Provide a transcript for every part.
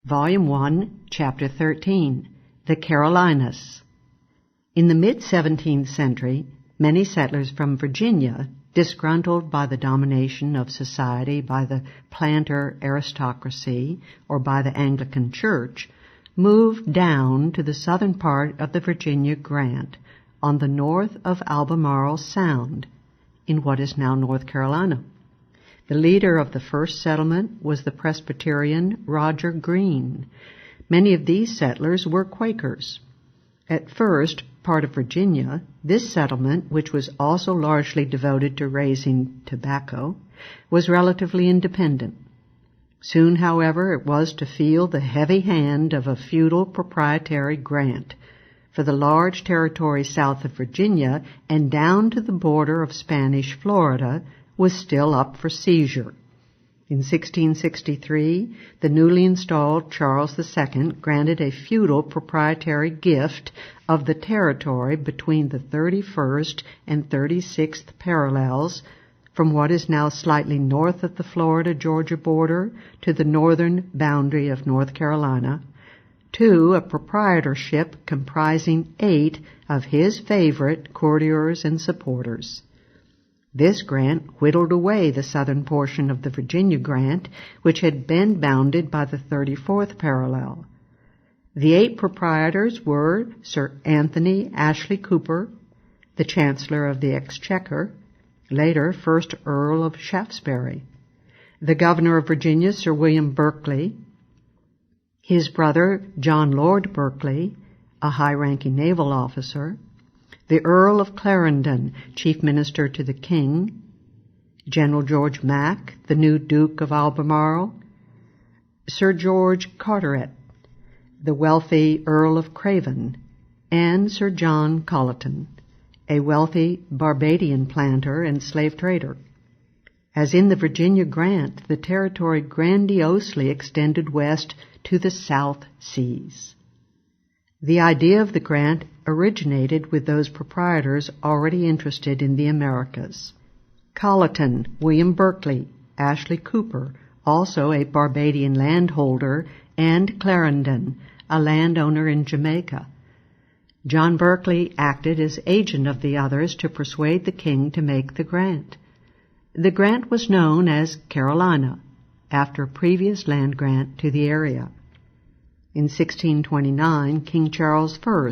Volume 1, Chapter 13, The Carolinas. In the mid-17th century, many settlers from Virginia, disgruntled by the domination of society by the planter aristocracy or by the Anglican Church, moved down to the southern part of the Virginia Grant on the north of Albemarle Sound in what is now North Carolina. The leader of the first settlement was the Presbyterian Roger Greene. Many of these settlers were Quakers. At first, part of Virginia, this settlement, which was also largely devoted to raising tobacco, was relatively independent. Soon, however, it was to feel the heavy hand of a feudal proprietary grant, for the large territory south of Virginia and down to the border of Spanish Florida was still up for seizure. In 1663, the newly installed Charles II granted a feudal proprietary gift of the territory between the 31st and 36th parallels from what is now slightly north of the Florida-Georgia border to the northern boundary of North Carolina, to a proprietorship comprising 8 of his favorite courtiers and supporters. This grant whittled away the southern portion of the Virginia Grant, which had been bounded by the 34th parallel. The 8 proprietors were Sir Anthony Ashley Cooper, the Chancellor of the Exchequer, later First Earl of Shaftesbury, the Governor of Virginia, Sir William Berkeley, his brother John Lord Berkeley, a high-ranking naval officer, the Earl of Clarendon, Chief Minister to the King, General George Mack, the new Duke of Albemarle, Sir George Carteret, the wealthy Earl of Craven, and Sir John Colleton, a wealthy Barbadian planter and slave trader. As in the Virginia Grant, the territory grandiosely extended west to the South Seas. The idea of the grant originated with those proprietors already interested in the Americas. Colleton, William Berkeley, Ashley Cooper, also a Barbadian landholder, and Clarendon, a landowner in Jamaica. John Berkeley acted as agent of the others to persuade the king to make the grant. The grant was known as Carolina, after a previous land grant to the area. In 1629, King Charles I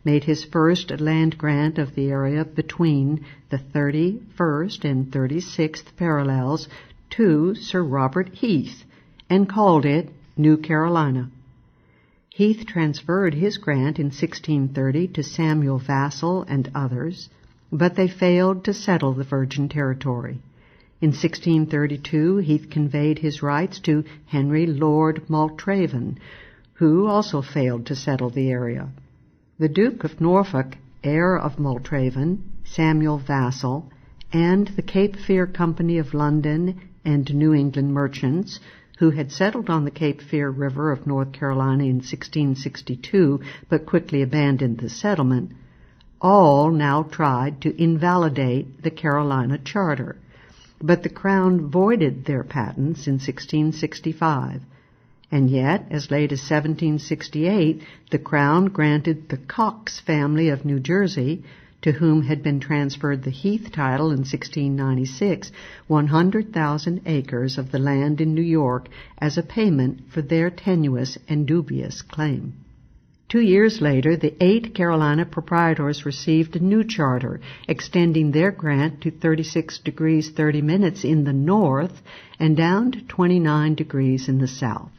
made his first land grant of the area between the 31st and 36th parallels to Sir Robert Heath and called it New Carolina. Heath transferred his grant in 1630 to Samuel Vassall and others, but they failed to settle the Virgin Territory. In 1632, Heath conveyed his rights to Henry Lord Maltraven, who also failed to settle the area. The Duke of Norfolk, heir of Maltraven, Samuel Vassall, and the Cape Fear Company of London and New England merchants, who had settled on the Cape Fear River of North Carolina in 1662 but quickly abandoned the settlement, all now tried to invalidate the Carolina Charter, but the Crown voided their patents in 1665. And yet, as late as 1768, the Crown granted the Cox family of New Jersey, to whom had been transferred the Heath title in 1696, 100,000 acres of the land in New York as a payment for their tenuous and dubious claim. 2 years later, the 8 Carolina proprietors received a new charter, extending their grant to 36 degrees 30 minutes in the north and down to 29 degrees in the south.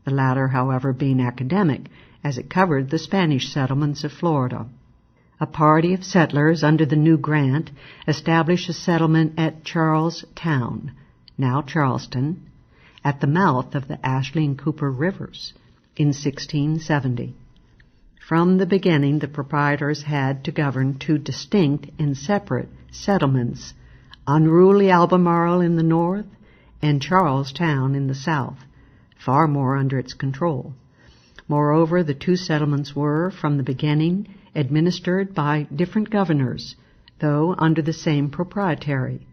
The latter, however, being academic, as it covered the Spanish settlements of Florida. A party of settlers under the new grant established a settlement at Charlestown, now Charleston, at the mouth of the Ashley and Cooper rivers, in 1670. From the beginning, the proprietors had to govern 2 distinct and separate settlements, unruly Albemarle in the north and Charlestown in the south, far more under its control. Moreover, the 2 settlements were, from the beginning, administered by different governors, though under the same proprietary.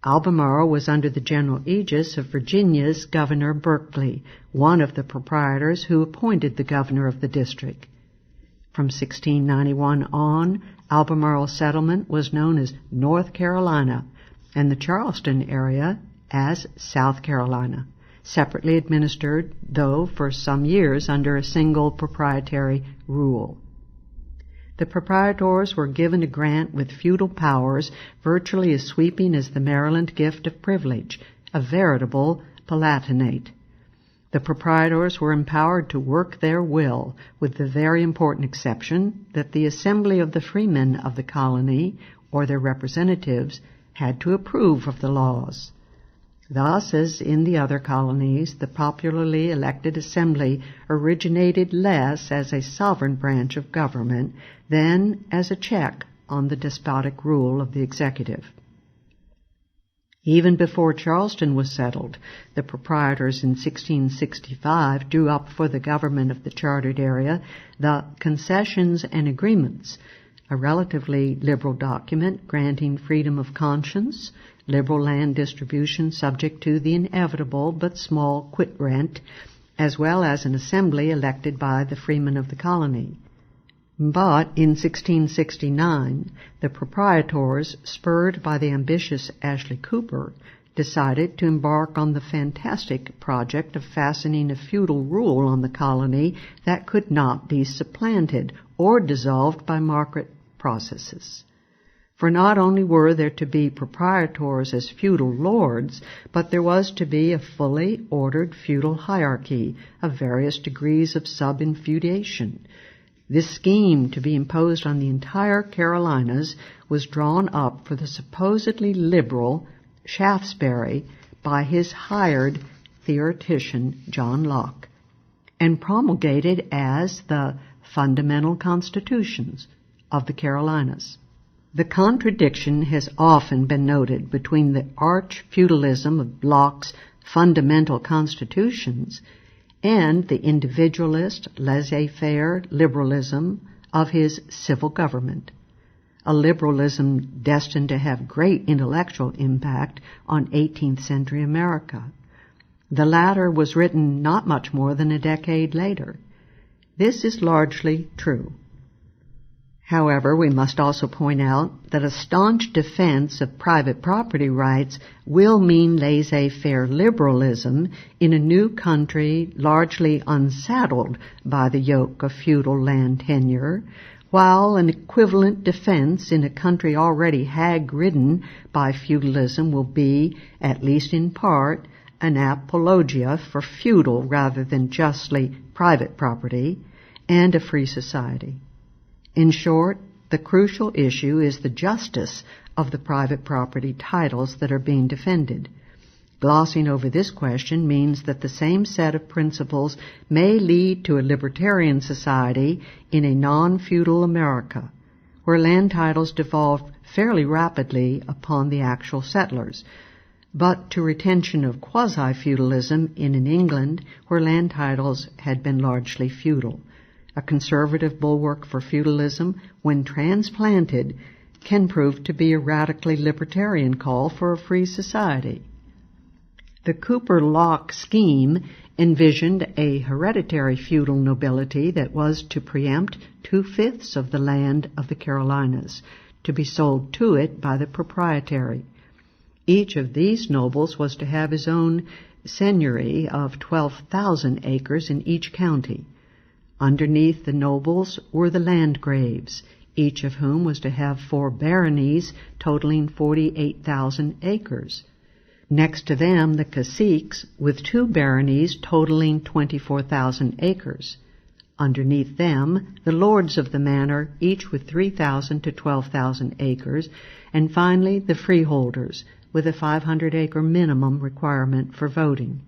Albemarle was under the general aegis of Virginia's Governor Berkeley, one of the proprietors who appointed the governor of the district. From 1691 on, Albemarle settlement was known as North Carolina, and the Charleston area as South Carolina, separately administered, though for some years under a single proprietary rule. The proprietors were given a grant with feudal powers virtually as sweeping as the Maryland gift of privilege, a veritable palatinate. The proprietors were empowered to work their will, with the very important exception that the assembly of the freemen of the colony, or their representatives, had to approve of the laws. Thus, as in the other colonies, the popularly elected assembly originated less as a sovereign branch of government than as a check on the despotic rule of the executive. Even before Charleston was settled, the proprietors in 1665 drew up for the government of the chartered area the Concessions and Agreements, a relatively liberal document granting freedom of conscience, liberal land distribution subject to the inevitable but small quit rent, as well as an assembly elected by the freemen of the colony. But in 1669, the proprietors, spurred by the ambitious Ashley Cooper, decided to embark on the fantastic project of fastening a feudal rule on the colony that could not be supplanted or dissolved by market processes. For not only were there to be proprietors as feudal lords, but there was to be a fully ordered feudal hierarchy of various degrees of sub-infeudation. This scheme, to be imposed on the entire Carolinas, was drawn up for the supposedly liberal Shaftesbury by his hired theoretician John Locke, and promulgated as the Fundamental Constitutions of the Carolinas. The contradiction has often been noted between the arch-feudalism of Locke's fundamental constitutions and the individualist, laissez-faire liberalism of his civil government, a liberalism destined to have great intellectual impact on 18th century America. The latter was written not much more than a decade later. This is largely true. However, we must also point out that a staunch defense of private property rights will mean laissez-faire liberalism in a new country largely unsaddled by the yoke of feudal land tenure, while an equivalent defense in a country already hag-ridden by feudalism will be, at least in part, an apologia for feudal rather than justly private property and a free society. In short, the crucial issue is the justice of the private property titles that are being defended. Glossing over this question means that the same set of principles may lead to a libertarian society in a non-feudal America, where land titles devolved fairly rapidly upon the actual settlers, but to retention of quasi-feudalism in an England where land titles had been largely feudal. A conservative bulwark for feudalism, when transplanted, can prove to be a radically libertarian call for a free society. The Cooper-Locke scheme envisioned a hereditary feudal nobility that was to preempt 2/5 of the land of the Carolinas, to be sold to it by the proprietary. Each of these nobles was to have his own seigneury of 12,000 acres in each county. Underneath the nobles were the landgraves, each of whom was to have 4 baronies totaling 48,000 acres. Next to them, the caciques, with 2 baronies totaling 24,000 acres. Underneath them, the lords of the manor, each with 3,000 to 12,000 acres, and finally the freeholders, with a 500-acre minimum requirement for voting.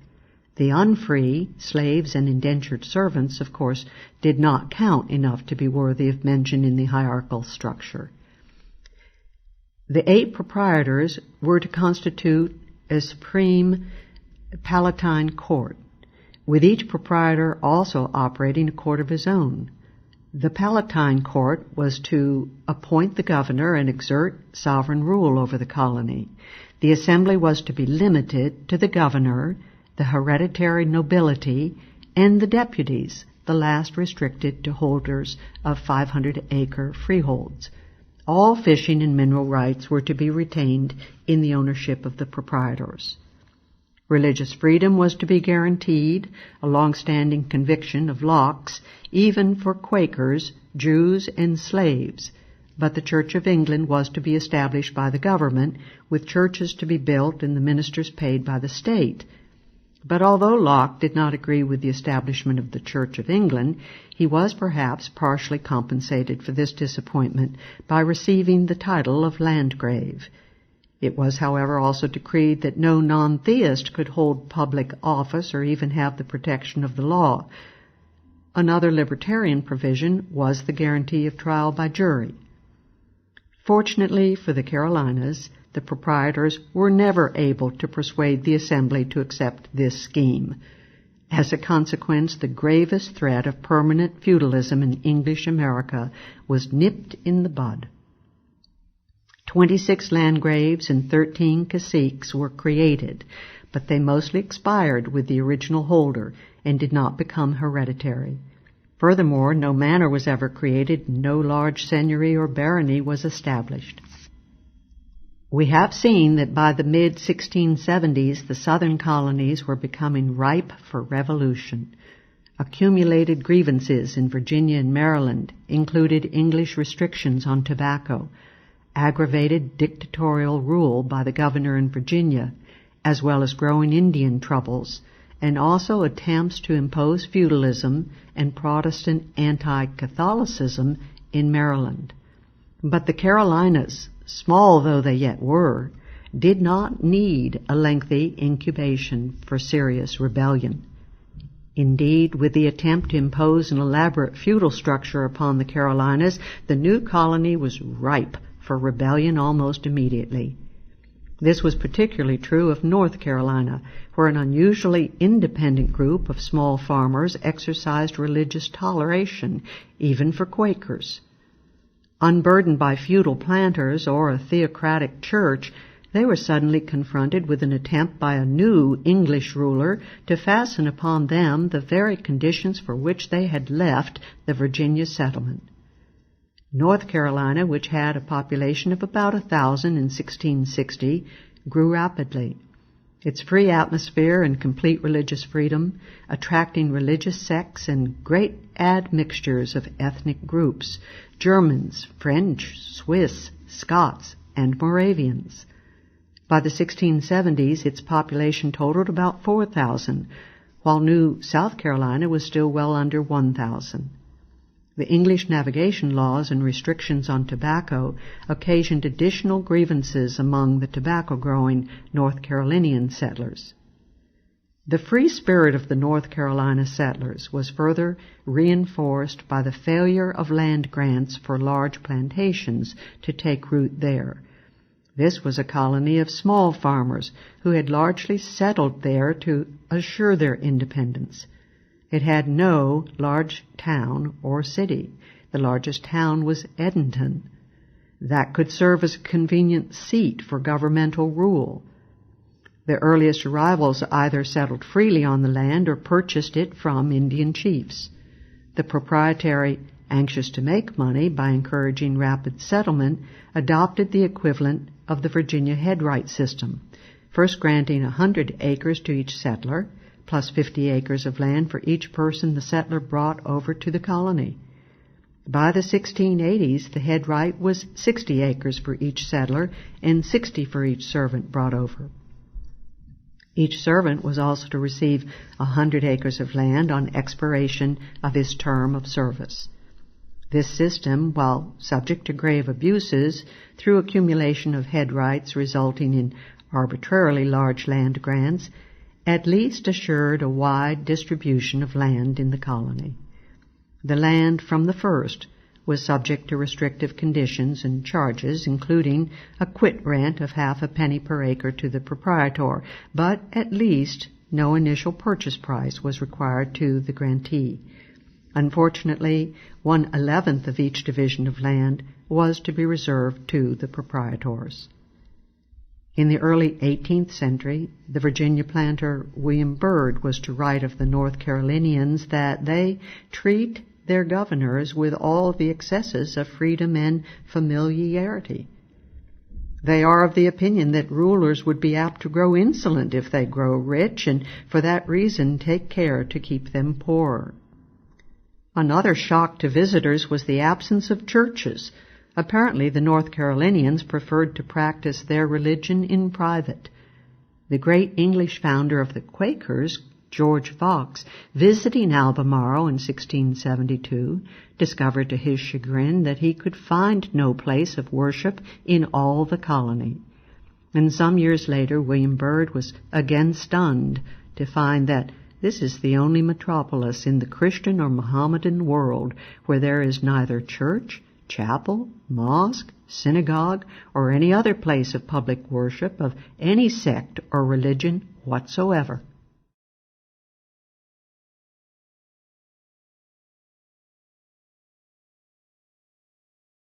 The unfree, slaves and indentured servants, of course, did not count enough to be worthy of mention in the hierarchical structure. The 8 proprietors were to constitute a supreme Palatine Court, with each proprietor also operating a court of his own. The Palatine Court was to appoint the governor and exert sovereign rule over the colony. The assembly was to be limited to the governor, the hereditary nobility, and the deputies, the last restricted to holders of 500-acre freeholds. All fishing and mineral rights were to be retained in the ownership of the proprietors. Religious freedom was to be guaranteed, a long-standing conviction of Locke's, even for Quakers, Jews, and slaves. But the Church of England was to be established by the government, with churches to be built and the ministers paid by the state. But although Locke did not agree with the establishment of the Church of England, he was perhaps partially compensated for this disappointment by receiving the title of Landgrave. It was, however, also decreed that no non-theist could hold public office or even have the protection of the law. Another libertarian provision was the guarantee of trial by jury. Fortunately for the Carolinas, the proprietors were never able to persuade the Assembly to accept this scheme. As a consequence, the gravest threat of permanent feudalism in English America was nipped in the bud. 26 landgraves and 13 caciques were created, but they mostly expired with the original holder and did not become hereditary. Furthermore, no manor was ever created, no large seigneury or barony was established. We have seen that by the mid-1670s, the southern colonies were becoming ripe for revolution. Accumulated grievances in Virginia and Maryland included English restrictions on tobacco, aggravated dictatorial rule by the governor in Virginia, as well as growing Indian troubles, and also attempts to impose feudalism and Protestant anti-Catholicism in Maryland. But the Carolinas, small though they yet were, did not need a lengthy incubation for serious rebellion. Indeed, with the attempt to impose an elaborate feudal structure upon the Carolinas, the new colony was ripe for rebellion almost immediately. This was particularly true of North Carolina, where an unusually independent group of small farmers exercised religious toleration, even for Quakers. Unburdened by feudal planters or a theocratic church, they were suddenly confronted with an attempt by a new English ruler to fasten upon them the very conditions for which they had left the Virginia settlement. North Carolina, which had a population of about 1,000 in 1660, grew rapidly. Its free atmosphere and complete religious freedom, attracting religious sects and great admixtures of ethnic groups, Germans, French, Swiss, Scots, and Moravians. By the 1670s, its population totaled about 4,000, while New South Carolina was still well under 1,000. The English navigation laws and restrictions on tobacco occasioned additional grievances among the tobacco-growing North Carolinian settlers. The free spirit of the North Carolina settlers was further reinforced by the failure of land grants for large plantations to take root there. This was a colony of small farmers who had largely settled there to assure their independence. It had no large town or city. The largest town was Edenton. That could serve as a convenient seat for governmental rule. The earliest arrivals either settled freely on the land or purchased it from Indian chiefs. The proprietary, anxious to make money by encouraging rapid settlement, adopted the equivalent of the Virginia headright system, first granting 100 acres to each settler, plus 50 acres of land for each person the settler brought over to the colony. By the 1680s, the headright was 60 acres for each settler and 60 for each servant brought over. Each servant was also to receive 100 acres of land on expiration of his term of service. This system, while subject to grave abuses through accumulation of headrights resulting in arbitrarily large land grants, at least assured a wide distribution of land in the colony. The land from the first was subject to restrictive conditions and charges, including a quit rent of half a penny per acre to the proprietor, but at least no initial purchase price was required to the grantee. Unfortunately, 1/11 of each division of land was to be reserved to the proprietors. In the early 18th century, the Virginia planter William Byrd was to write of the North Carolinians that they treat their governors with all the excesses of freedom and familiarity. They are of the opinion that rulers would be apt to grow insolent if they grow rich, and for that reason take care to keep them poor. Another shock to visitors was the absence of churches. Apparently, the North Carolinians preferred to practice their religion in private. The great English founder of the Quakers, George Fox, visiting Albemarle in 1672, discovered to his chagrin that he could find no place of worship in all the colony. And some years later, William Byrd was again stunned to find that this is the only metropolis in the Christian or Mohammedan world where there is neither church, chapel, mosque, synagogue, or any other place of public worship of any sect or religion whatsoever.